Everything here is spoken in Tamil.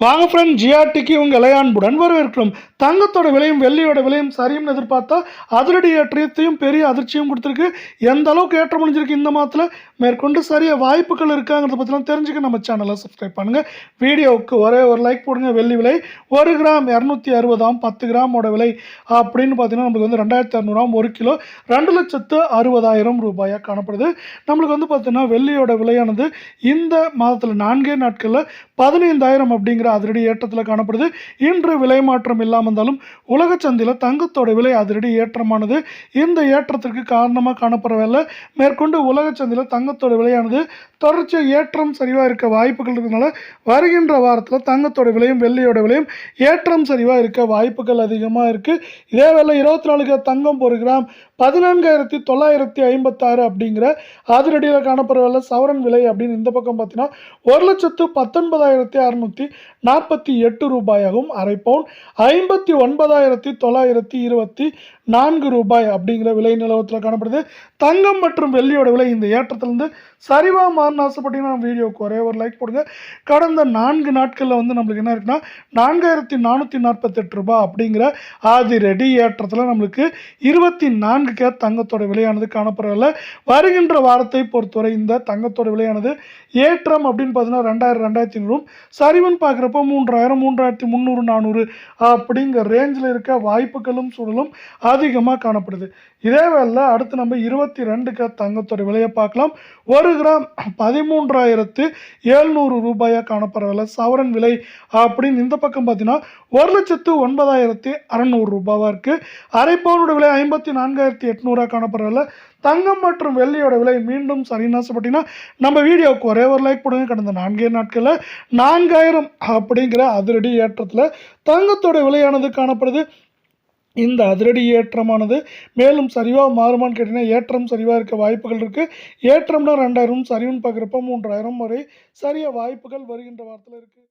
வாங்க ஃப்ரெண்ட், ஜிஆர்டிக்கு உங்கள் அன்புடன் வரவேற்கிறோம். தங்கத்தோட விலையும் வெள்ளியோட விலையும் சரியும்னு எதிர்பார்த்தா அதிரடி ஏற்றத்தையும் பெரிய அதிர்ச்சியும் கொடுத்துருக்கு. எந்த அளவுக்கு ஏற்றம் முடிஞ்சிருக்கு இந்த மாதத்தில், மேற்கொண்டு சரிய வாய்ப்புகள் இருக்காங்கிறத பற்றிலாம் தெரிஞ்சுக்க நம்ம சேனலை சப்ஸ்கிரைப் பண்ணுங்கள். வீடியோவுக்கு ஒரே ஒரு லைக் போடுங்க. வெள்ளி விலை 1 கிராம் 260 10 கிராமோட விலை அப்படின்னு பார்த்தீங்கன்னா நம்மளுக்கு வந்து 2600 1 கிலோ 2,60,000 ரூபாயாக காணப்படுது. நம்மளுக்கு வந்து பார்த்தீங்கன்னா வெள்ளியோட விலையானது இந்த மாதத்தில் 4 நாட்களில் 15,000 அப்படிங்கிற அதிரடி ஏற்றத்தில் காணப்படுது. இன்று விலை மாற்றம் இல்லாமல் இருந்தாலும் உலக சந்தையில் தங்கத்தோட விலை அதிரடி ஏற்றமானது இந்த ஏற்றத்திற்கு காரணமாக காணப்படவில்லை. மேற்கொண்டு உலக சந்தையில் தங்கத்தோட விலையானது தொடர்ச்சியாக ஏற்றம் சரிவாக இருக்க வாய்ப்புகள் இருக்கிறதுனால வருகின்ற வாரத்தில் தங்கத்தோட விலையும் வெள்ளியோட விலையும் ஏற்றம் சரிவாக இருக்க வாய்ப்புகள் அதிகமாக இருக்குது. இதே வேளை 24 தங்கம் 1 கிராம் 14,956 அப்படிங்கிற அதிரடியில் காணப்படவில்லை. சவரன் விலை அப்படின்னு இந்த பக்கம் பார்த்தீங்கன்னா 1,19,648 ரூபாயாகவும், அரை பவுன் 59,924 ரூபாய் அப்படிங்கிற விலை நிலவரத்தில் காணப்படுது. தங்கம் மற்றும் வெள்ளியோட விலை இந்த ஏற்றத்திலிருந்து சரிவாக மாறின ஆசைப்பட்டீங்கன்னா வீடியோக்கு ஒரே ஒரு லைக் போடுங்க. கடந்த 4 நாட்களில் வந்து நம்மளுக்கு என்ன இருக்குன்னா 4,448 ரூபாய் அப்படிங்கிற அதிரடி ஏற்றத்தில் நம்மளுக்கு 24 கேரட் தங்கத்தோட விலையானது காணப்படவில்லை. வருகின்ற வாரத்தை பொறுத்தவரை இந்த தங்கத்தோட விலையானது ஏற்றம் அப்படின்னு பார்த்தீங்கன்னா 2,000 2,500 சரிவுன்னு பார்க்குறப்போ 3,000 3,300 400 அப்படிங்கிற ரேஞ்சில் இருக்க வாய்ப்புகளும் சூழலும் அதிகமாக காணப்படுது. இதே வேளை அடுத்து நம்ம 22 தங்கத்தோட விலையை பார்க்கலாம். 1 கிராம் 13,700 ரூபாயாக காணப்படவில்லை. சவரன் விலை அப்படின்னு இந்த பக்கம் பார்த்தீங்கன்னா 1,09,600 ரூபாவாக இருக்குது. அரை பவுனோட விலை 54,800 காணப்படவில்லை. தங்கம் மற்றும் வெள்ளியோட விலை மீண்டும் சரின்னு ஆசைப்பட்டீங்கன்னா நம்ம வீடியோவுக்கு ஒரே ஒரு லைக் போடுங்க. கடந்த 4 நாட்களில் 4,000 அப்படிங்கிற அதிரடி ஏற்றத்தில் தங்கத்தோட விலையானது காணப்படுது. இந்த அதிரடி ஏற்றமானது மேலும் சரிவாக மாறுமான்னு கேட்டிங்கன்னா ஏற்றம் சரிவாக இருக்க வாய்ப்புகள் இருக்குது. ஏற்றம்னா 2,000, சரிவுன்னு பார்க்குறப்ப 3,000 வரை சரிய வாய்ப்புகள் வருகின்ற வாரத்தில் இருக்குது.